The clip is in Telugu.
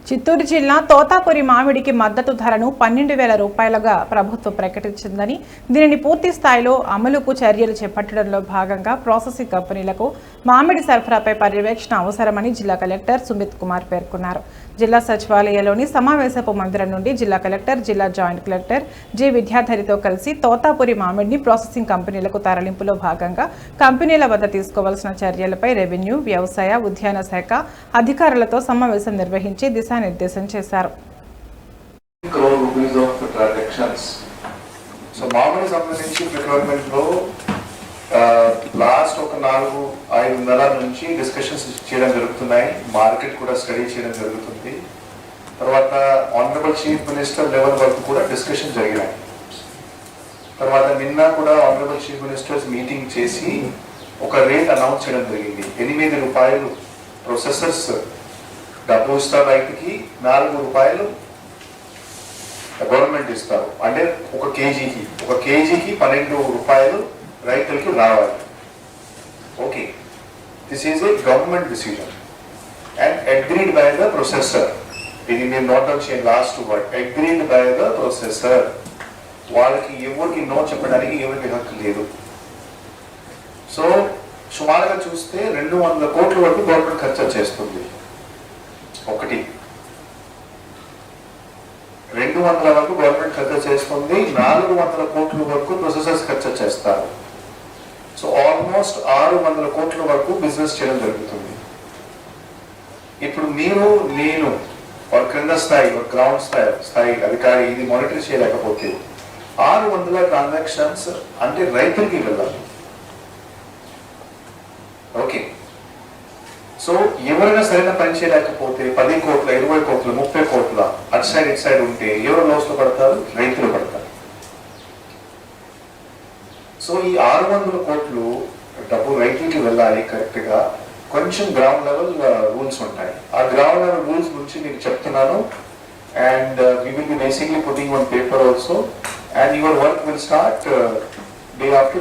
చిత్తూరు జిల్లా తోతాపురి మామిడికి మద్దతు ధరను 12,000 రూపాయలుగా ప్రభుత్వం ప్రకటించిందని, దీనిని పూర్తి స్థాయిలో అమలుకు చర్యలు చేపట్టడంలో భాగంగా ప్రాసెసింగ్ కంపెనీలకు మామిడి సరఫరాపై పర్యవేక్షణ అవసరమని జిల్లా కలెక్టర్ సుమిత్ కుమార్ పేర్కొన్నారు. జిల్లా సచివాలయంలోని సమావేశపు మందిరం నుండి జిల్లా కలెక్టర్, జిల్లా జాయింట్ కలెక్టర్ జి విద్యాధరితో కలిసి తోతాపురి మామిడిని ప్రాసెసింగ్ కంపెనీలకు తరలింపులో భాగంగా కంపెనీల వద్ద తీసుకోవాల్సిన చర్యలపై రెవెన్యూ, వ్యవసాయ, ఉద్యాన శాఖ అధికారులతో సమావేశం నిర్వహించి దిశానిర్దేశం చేశారు. లాస్ట్ ఒక 4-5 నెలల నుంచి డిస్కషన్స్ చేయడం జరుగుతున్నాయి. మార్కెట్ కూడా స్టడీ చేయడం జరుగుతుంది. తర్వాత ఆనరబుల్ చీఫ్ మినిస్టర్ లెవెల్ వరకు కూడా డిస్కషన్ జరిగినాయి. తర్వాత నిన్న కూడా ఆనరబుల్ చీఫ్ మినిస్టర్స్ మీటింగ్ చేసి ఒక రేట్ అనౌన్స్ చేయడం జరిగింది. 8 రూపాయలు ప్రొసెసర్స్ డబ్బు ఇస్తారు రైతుకి, 4 రూపాయలు గవర్నమెంట్ ఇస్తారు. అంటే ఒక కేజీకి 12 రూపాయలు రైతులకి రావాలి. Okay, this is a government decision and agreed by the processor. ఇది మీరు నోట్ డౌన్ చేయండి, last word agreed by the processor. వాళ్ళకి ఎవరికి నో చెప్పడానికి ఎవరికి హక్కు లేదు. సో సుమారుగా చూస్తే 200 కోట్ల వరకు గవర్నమెంట్ ఖర్చు చేస్తుంది. 200 వరకు గవర్నమెంట్ ఖర్చు చేస్తుంది, 400 కోట్ల వరకు ప్రొసెసర్స్ ఖర్చు చేస్తారు. సో ఆల్మోస్ట్ 600 కోట్ల వరకు బిజినెస్ చేయడం జరుగుతుంది. ఇప్పుడు మీరు, నేను క్రింద స్థాయి, గ్రౌండ్ స్థాయి అధికారి ఇది మానిటర్ చేయలేకపోతే 600 ట్రాన్సాక్షన్స్ అంటే రైతులకి వెళ్ళాలి. ఓకే, సో ఎవరైనా సరైన పని చేయలేకపోతే 10 కోట్ల, 20 కోట్ల, 30 కోట్ల అటు సైడ్ ఇటు సైడ్ ఉంటే ఎవరు లాస్ లో పడతారు? రైతులు పడతారు. సో ఈ 600 కోట్లు డబ్బు రైతులకి వెళ్ళాలి కరెక్ట్ గా. కొంచెం గ్రౌండ్ లెవెల్ రూల్స్ ఉంటాయి. ఆ గ్రౌండ్ లెవెల్ రూల్స్ గురించి మీకు చెప్తున్నాను. And we will be basically putting on paper also, and your work will start day after